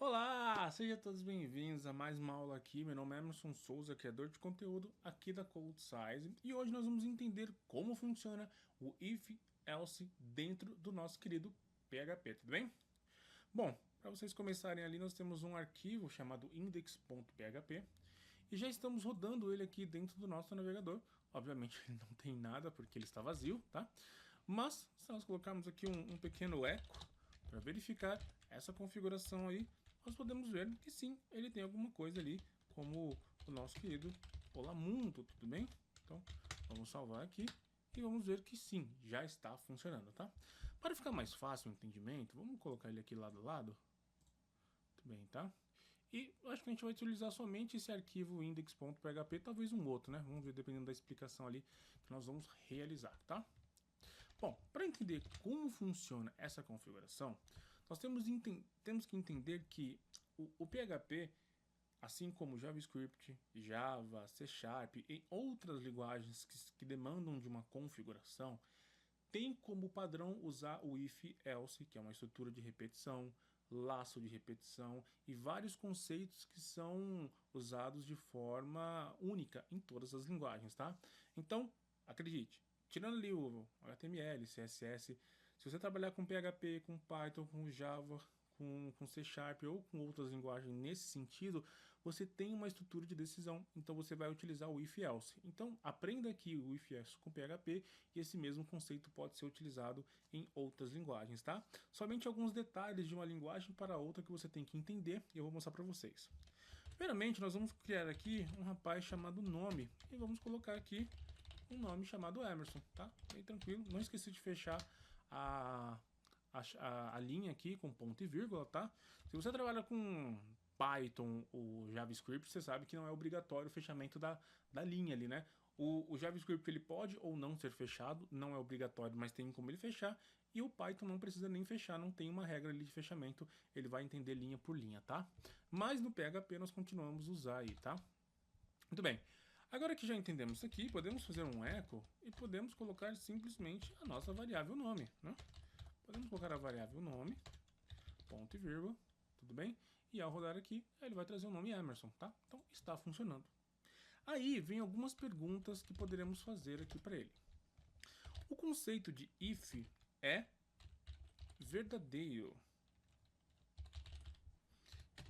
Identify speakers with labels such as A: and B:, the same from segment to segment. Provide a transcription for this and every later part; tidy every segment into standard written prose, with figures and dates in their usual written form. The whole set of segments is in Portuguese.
A: Olá, sejam todos bem-vindos a mais uma aula aqui. Meu nome é Emerson Souza, criador de conteúdo aqui da CodeSize, e hoje nós vamos entender como funciona o if else dentro do nosso querido PHP, tudo bem? Bom, para vocês começarem ali, nós temos um arquivo chamado index.php e já estamos rodando ele aqui dentro do nosso navegador. Obviamente ele não tem nada porque ele está vazio, tá? Mas se nós colocarmos aqui um pequeno eco para verificar essa configuração aí, nós podemos ver que sim, ele tem alguma coisa ali, como o nosso querido Olá Mundo, tudo bem? Então vamos salvar aqui e vamos ver que sim, já está funcionando, tá? Para ficar mais fácil o entendimento, vamos colocar ele aqui lado a lado. Muito bem, tá? E acho que a gente vai utilizar somente esse arquivo index.php, talvez um outro, né? Vamos ver dependendo da explicação ali que nós vamos realizar, tá? Bom, para entender como funciona essa configuração, nós temos que entender que o PHP, assim como JavaScript, Java, C Sharp e outras linguagens que demandam de uma configuração, tem como padrão usar o if-else, que é uma estrutura de repetição, laço de repetição e vários conceitos que são usados de forma única em todas as linguagens, tá? Então, acredite, tirando ali o HTML, CSS, se você trabalhar com PHP, com Python, com Java, com C Sharp ou com outras linguagens nesse sentido, você tem uma estrutura de decisão, então você vai utilizar o if-else. Então aprenda aqui o if-else com PHP e esse mesmo conceito pode ser utilizado em outras linguagens, tá? Somente alguns detalhes de uma linguagem para outra que você tem que entender e eu vou mostrar para vocês. Primeiramente, nós vamos criar aqui um rapaz chamado nome e vamos colocar aqui um nome chamado Emerson, tá? Bem tranquilo, não esqueci de fechar a linha aqui com ponto e vírgula, tá? Se você trabalha com Python ou JavaScript, você sabe que não é obrigatório o fechamento da linha ali, né? O JavaScript ele pode ou não ser fechado, não é obrigatório, mas tem como ele fechar. E o Python não precisa nem fechar, não tem uma regra ali de fechamento, ele vai entender linha por linha, tá? Mas no PHP nós continuamos a usar aí, tá? Muito bem. Agora que já entendemos isso aqui, podemos fazer um echo e podemos colocar simplesmente a nossa variável nome, né? Podemos colocar a variável nome, ponto e vírgula, tudo bem? E ao rodar aqui, ele vai trazer o nome Emerson, tá? Então está funcionando. Aí vem algumas perguntas que poderemos fazer aqui para ele. O conceito de if é verdadeiro.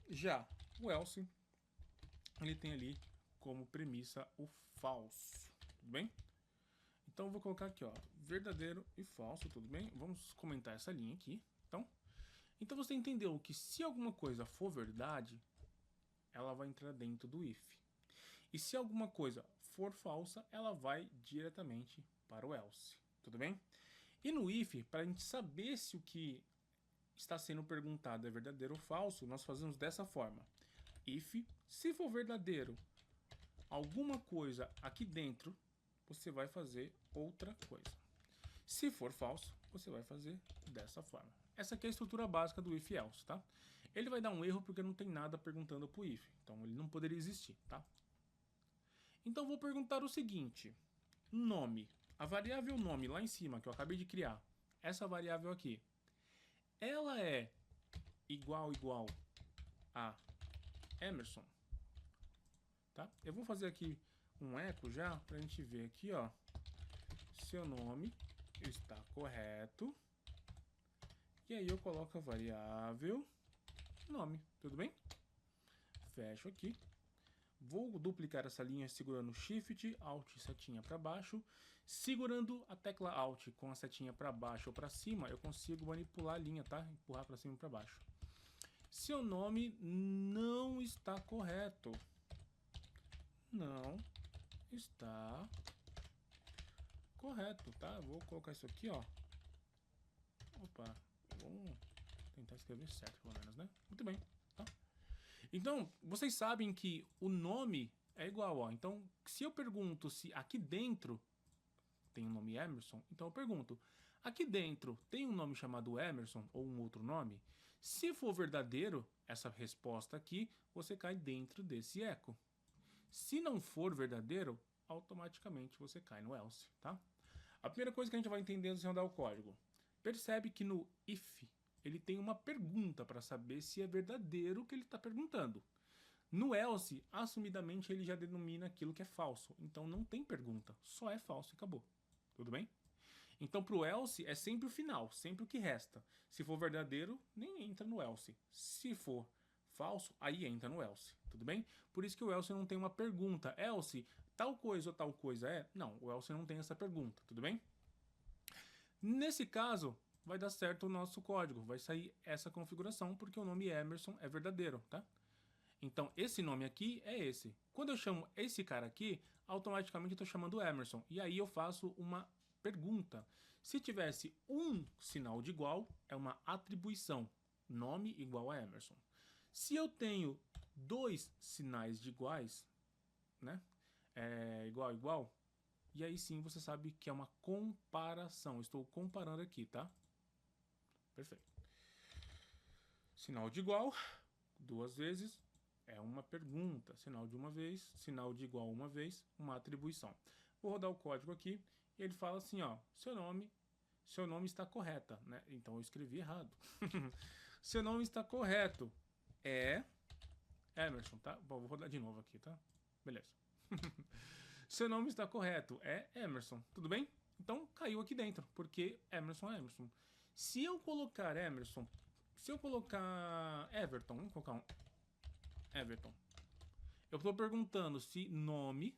A: Já o else, ele tem ali como premissa o falso, tudo bem? Então eu vou colocar aqui, ó, verdadeiro e falso, tudo bem? Vamos comentar essa linha aqui, então você entendeu que se alguma coisa for verdade, ela vai entrar dentro do if. E se alguma coisa for falsa, ela vai diretamente para o else, tudo bem? E no if, para a gente saber se o que está sendo perguntado é verdadeiro ou falso, nós fazemos dessa forma. If, se for verdadeiro, alguma coisa aqui dentro, você vai fazer outra coisa. Se for falso, você vai fazer dessa forma. Essa aqui é a estrutura básica do if else, tá? Ele vai dar um erro porque não tem nada perguntando pro if, então ele não poderia existir, tá? Então vou perguntar o seguinte: nome, a variável nome lá em cima que eu acabei de criar, essa variável aqui, ela é igual a Emerson, tá? Eu vou fazer aqui um eco já pra gente ver aqui, ó. Seu nome está correto. E aí eu coloco a variável nome, tudo bem? Fecho aqui. Vou duplicar essa linha segurando Shift, Alt e setinha para baixo. Segurando a tecla Alt com a setinha para baixo ou para cima, eu consigo manipular a linha, tá? Empurrar para cima e para baixo. Seu nome não está correto. Não está correto, tá? Vou colocar isso aqui, ó. Opa, vamos tentar escrever certo, pelo menos, né? Muito bem, tá? Então, vocês sabem que o nome é igual, ó. Então, se eu pergunto se aqui dentro tem o nome Emerson, então eu pergunto, aqui dentro tem um nome chamado Emerson ou um outro nome? Se for verdadeiro, essa resposta aqui, você cai dentro desse eco. Se não for verdadeiro, automaticamente você cai no else, tá? A primeira coisa que a gente vai entender antes de rodar o código. Percebe que no if ele tem uma pergunta para saber se é verdadeiro o que ele está perguntando. No else, assumidamente, ele já denomina aquilo que é falso. Então não tem pergunta, só é falso e acabou. Tudo bem? Então para o else é sempre o final, sempre o que resta. Se for verdadeiro, nem entra no else. Se for falso, aí entra no else. Tudo bem? Por isso que o else não tem uma pergunta. Else, tal coisa ou tal coisa é? Não, o else não tem essa pergunta. Tudo bem? Nesse caso, vai dar certo o nosso código. Vai sair essa configuração porque o nome Emerson é verdadeiro, tá? Então, esse nome aqui é esse. Quando eu chamo esse cara aqui, automaticamente eu estou chamando Emerson. E aí eu faço uma pergunta. Se tivesse um sinal de igual, é uma atribuição. Nome igual a Emerson. Se eu tenho dois sinais de iguais, né? Igual, igual. E aí sim você sabe que é uma comparação. Estou comparando aqui, tá? Perfeito. Sinal de igual, duas vezes, é uma pergunta. Sinal de uma vez, sinal de igual uma vez, uma atribuição. Vou rodar o código aqui e ele fala assim, ó, seu nome está correta, né? Então eu escrevi errado. Seu nome está correto. É Emerson, tá? Bom, vou rodar de novo aqui, tá? Beleza. Seu nome está correto. É Emerson, tudo bem? Então caiu aqui dentro, porque Emerson é Emerson. Se eu colocar Emerson, se eu colocar Everton, vamos colocar um Everton. Eu estou perguntando se nome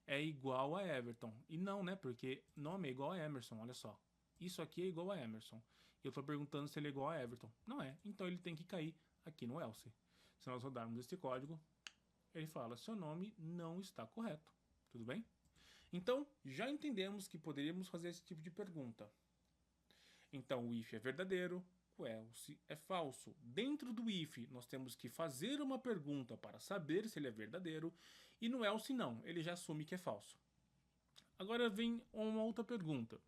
A: é igual a Everton. E não, né? Porque nome é igual a Emerson, olha só. Isso aqui é igual a Emerson. E eu estou perguntando se ele é igual a Everton. Não é. Então ele tem que cair aqui no else. Se nós rodarmos este código, ele fala, seu nome não está correto. Tudo bem? Então, já entendemos que poderíamos fazer esse tipo de pergunta. Então, o if é verdadeiro, o else é falso. Dentro do if, nós temos que fazer uma pergunta para saber se ele é verdadeiro, e no else não, ele já assume que é falso. Agora vem uma outra pergunta.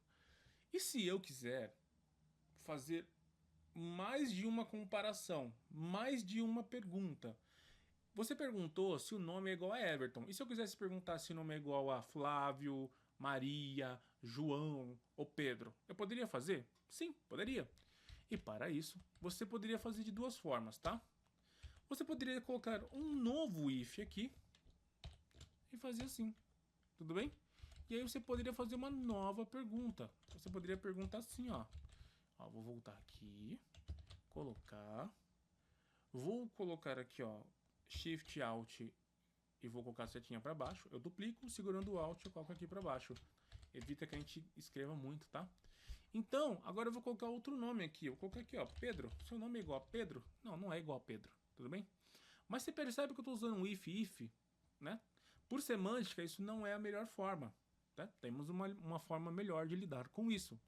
A: E se eu quiser fazer mais de uma comparação, mais de uma pergunta? Você perguntou se o nome é igual a Everton. E se eu quisesse perguntar se o nome é igual a Flávio, Maria, João ou Pedro? Eu poderia fazer? Sim, poderia. E para isso, você poderia fazer de duas formas, tá? Você poderia colocar um novo if aqui e fazer assim. Tudo bem? E aí você poderia fazer uma nova pergunta. Você poderia perguntar assim, ó. Vou voltar aqui, colocar. Vou colocar aqui, ó, Shift Alt e vou colocar a setinha para baixo. Eu duplico, segurando o Alt, eu coloco aqui para baixo. Evita que a gente escreva muito, tá? Então, agora eu vou colocar outro nome aqui. Eu vou colocar aqui, ó, Pedro. Seu nome é igual a Pedro? Não, não é igual a Pedro. Tudo bem? Mas você percebe que eu estou usando um if, né? Por semântica, isso não é a melhor forma. Tá? Temos uma forma melhor de lidar com isso.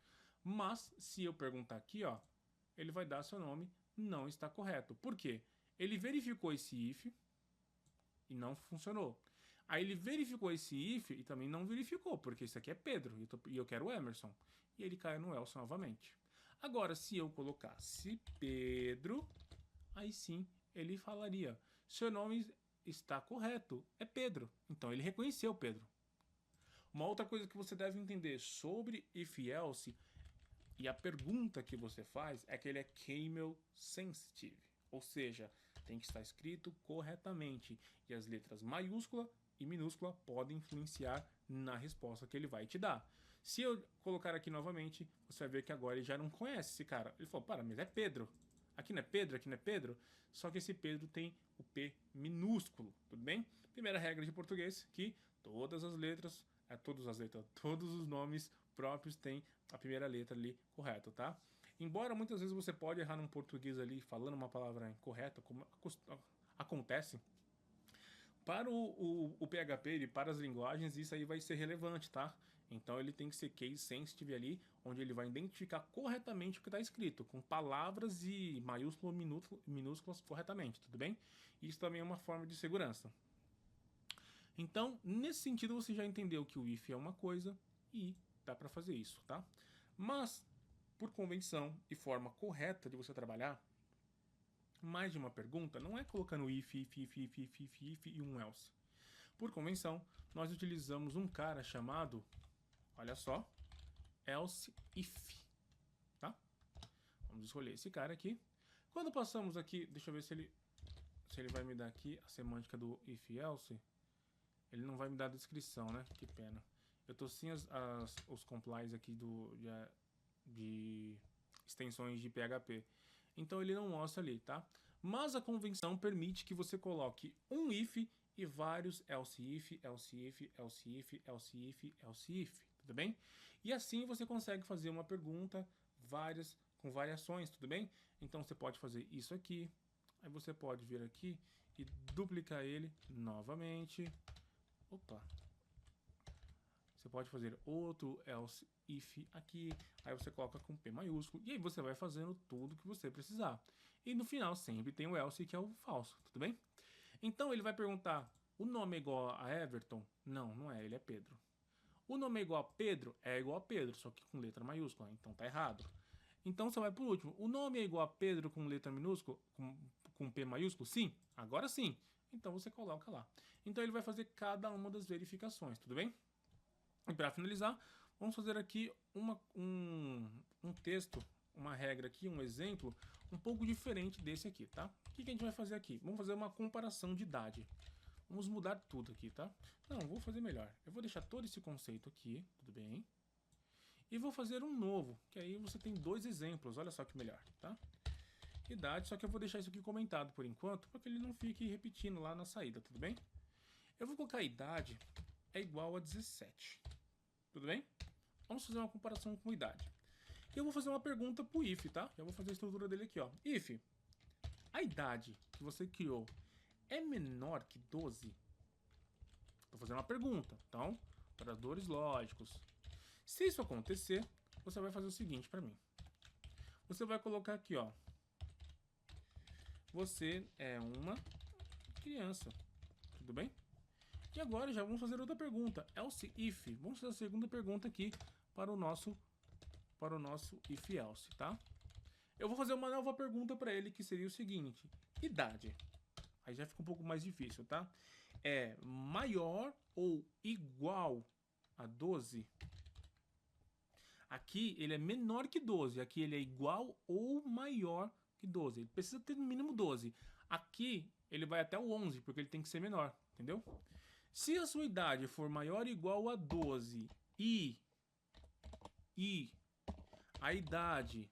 A: Mas, se eu perguntar aqui, ó, ele vai dar seu nome não está correto. Por quê? Ele verificou esse if e não funcionou. Aí ele verificou esse if e também não verificou, porque isso aqui é Pedro e eu quero o Emerson. E ele caiu no else novamente. Agora, se eu colocasse Pedro, aí sim ele falaria, seu nome está correto, é Pedro. Então ele reconheceu Pedro. Uma outra coisa que você deve entender sobre if-else e a pergunta que você faz é que ele é camel sensitive, ou seja, tem que estar escrito corretamente e as letras maiúscula e minúscula podem influenciar na resposta que ele vai te dar. Se eu colocar aqui novamente, você vai ver que agora ele já não conhece esse cara. Ele falou, para, mas é Pedro. Aqui não é Pedro, aqui não é Pedro. Só que esse Pedro tem o P minúsculo, tudo bem? Primeira regra de português, que todos os nomes próprios têm a primeira letra ali correta, tá? Embora muitas vezes você pode errar num português ali, falando uma palavra incorreta, como acontece, para o PHP e para as linguagens, isso aí vai ser relevante, tá? Então ele tem que ser case sensitive ali, onde ele vai identificar corretamente o que está escrito, com palavras e maiúsculas minúsculas corretamente, tudo bem? Isso também é uma forma de segurança. Então, nesse sentido, você já entendeu que o if é uma coisa e dá para fazer isso, tá? Mas, por convenção e forma correta de você trabalhar, mais de uma pergunta não é colocando if e um else. Por convenção, nós utilizamos um cara chamado, olha só, else if, tá? Vamos escolher esse cara aqui. Quando passamos aqui, deixa eu ver se ele vai me dar aqui a semântica do if else. Ele não vai me dar a descrição, né? Que pena. Eu tô sem os complies aqui de extensões de PHP. Então ele não mostra ali, tá? Mas a convenção permite que você coloque um if e vários else if, else if, else if, else if, else if, tudo bem? E assim você consegue fazer uma pergunta com variações, tudo bem? Então você pode fazer isso aqui, aí você pode vir aqui e duplicar ele novamente. Opa! Você pode fazer outro else if aqui, aí você coloca com P maiúsculo, e aí você vai fazendo tudo que você precisar. E no final sempre tem o else, que é o falso, tudo bem? Então ele vai perguntar, o nome é igual a Everton? Não, não é, ele é Pedro. O nome é igual a Pedro? É igual a Pedro, só que com letra maiúscula, então tá errado. Então você vai por último, o nome é igual a Pedro com letra minúscula, com P maiúsculo? Sim, agora sim. Então você coloca lá. Então ele vai fazer cada uma das verificações, tudo bem? E para finalizar, vamos fazer aqui um texto, uma regra aqui, um exemplo, um pouco diferente desse aqui, tá? O que a gente vai fazer aqui? Vamos fazer uma comparação de idade. Vamos mudar tudo aqui, tá? Não, vou fazer melhor. Eu vou deixar todo esse conceito aqui, tudo bem? E vou fazer um novo, que aí você tem dois exemplos, olha só que melhor, tá? Idade, só que eu vou deixar isso aqui comentado por enquanto, para que ele não fique repetindo lá na saída, tudo bem? Eu vou colocar a idade é igual a 17, tudo bem? Vamos fazer uma comparação com idade. E eu vou fazer uma pergunta pro if, tá? Já vou fazer a estrutura dele aqui, ó. If, a idade que você criou é menor que 12? Tô fazendo uma pergunta, então, operadores lógicos. Se isso acontecer, você vai fazer o seguinte para mim. Você vai colocar aqui, ó. Você é uma criança, tudo bem? E agora já vamos fazer outra pergunta. Else if. Vamos fazer a segunda pergunta aqui para o nosso if else, tá? Eu vou fazer uma nova pergunta para ele que seria o seguinte: idade. Aí já fica um pouco mais difícil, tá? É maior ou igual a 12? Aqui ele é menor que 12, aqui ele é igual ou maior que 12. Ele precisa ter no mínimo 12. Aqui ele vai até o 11, porque ele tem que ser menor, entendeu? Se a sua idade for maior ou igual a 12 e a idade...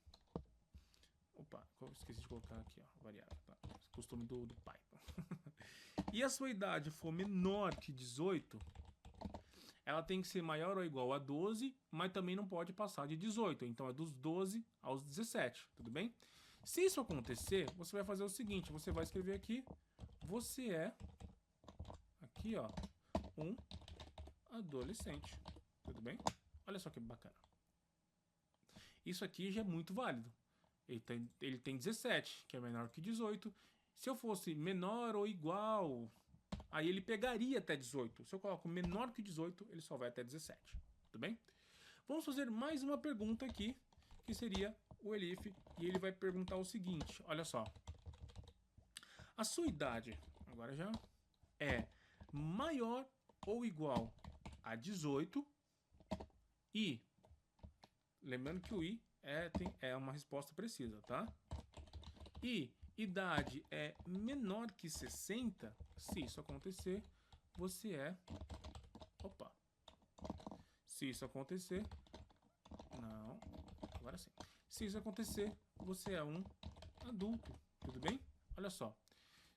A: Opa, esqueci de colocar aqui, ó, variável, tá? Costume do Python. E a sua idade for menor que 18, ela tem que ser maior ou igual a 12, mas também não pode passar de 18. Então é dos 12 aos 17, tudo bem? Se isso acontecer, você vai fazer o seguinte, você vai escrever aqui, você é, aqui ó, um adolescente, tudo bem? Olha só que bacana. Isso aqui já é muito válido. Ele tem 17, que é menor que 18. Se eu fosse menor ou igual, aí ele pegaria até 18. Se eu coloco menor que 18, ele só vai até 17. Tudo bem? Vamos fazer mais uma pergunta aqui, que seria o elif, e ele vai perguntar o seguinte, olha só. A sua idade, agora já, é maior ou igual a 18 e, lembrando que o i é uma resposta precisa, tá? E idade é menor que 60, se isso acontecer, você é... Opa! Se isso acontecer... Não, agora sim. Se isso acontecer, você é um adulto, tudo bem? Olha só.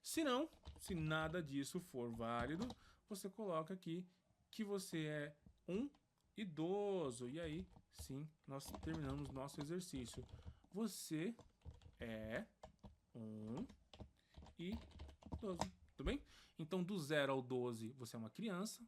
A: Se não, se nada disso for válido, você coloca aqui que você é um idoso. E aí, sim, nós terminamos nosso exercício. Você é um idoso, tudo bem? Então, do 0 ao 12, você é uma criança.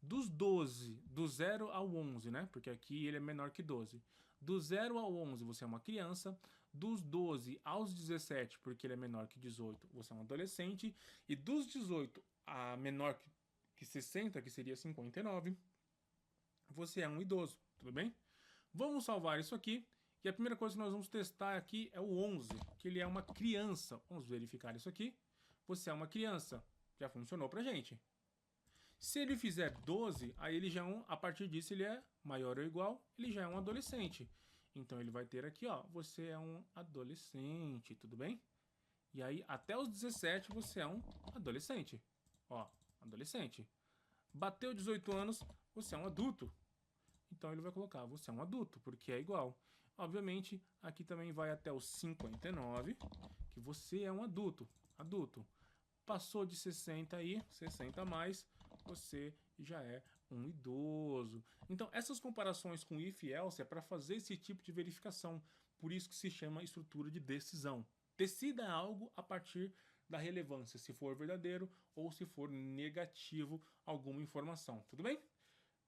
A: Dos 12, do 0 ao 11, né? Porque aqui ele é menor que 12. Do 0 ao 11, você é uma criança. Dos 12 aos 17, porque ele é menor que 18, você é um adolescente. E dos 18 a menor que 60, que seria 59, você é um idoso, tudo bem? Vamos salvar isso aqui. E a primeira coisa que nós vamos testar aqui é o 11, que ele é uma criança. Vamos verificar isso aqui. Você é uma criança. Já funcionou pra gente. Se ele fizer 12, aí ele já a partir disso ele é maior ou igual, ele já é um adolescente. Então ele vai ter aqui, ó, você é um adolescente, tudo bem? E aí até os 17 você é um adolescente. Ó, adolescente. Bateu 18 anos, você é um adulto. Então ele vai colocar, você é um adulto, porque é igual. Obviamente, aqui também vai até os 59, que você é um adulto. Adulto. Passou de 60 aí, 60 a mais, você já é um idoso. Então, essas comparações com if e else é para fazer esse tipo de verificação. Por isso que se chama estrutura de decisão. Decida algo a partir da relevância, se for verdadeiro ou se for negativo alguma informação. Tudo bem?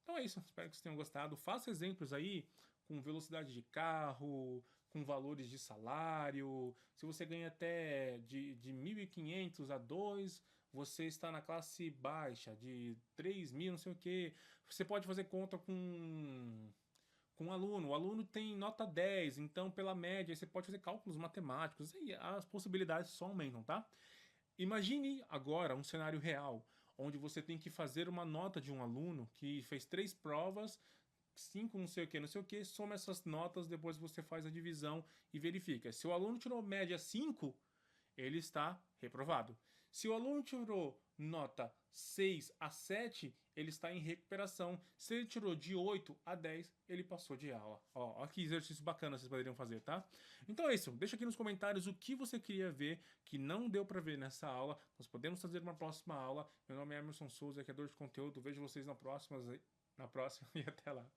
A: Então é isso, espero que vocês tenham gostado. Faça exemplos aí com velocidade de carro, com valores de salário. Se você ganha até de 1.500 a 2, você está na classe baixa, de 3.000, não sei o que. Você pode fazer conta com um aluno. O aluno tem nota 10, então pela média você pode fazer cálculos matemáticos e as possibilidades só aumentam, tá? Imagine agora um cenário real, onde você tem que fazer uma nota de um aluno que fez 3 provas, 5 não sei o que, soma essas notas, depois você faz a divisão e verifica. Se o aluno tirou média 5, ele está reprovado. Se o aluno tirou nota 6 a 7, ele está em recuperação. Se ele tirou de 8 a 10, ele passou de aula. Ó, que exercício bacana vocês poderiam fazer, tá? Então é isso. Deixa aqui nos comentários o que você queria ver que não deu para ver nessa aula. Nós podemos fazer uma próxima aula. Meu nome é Emerson Souza, criador de conteúdo. Vejo vocês na próxima e até lá.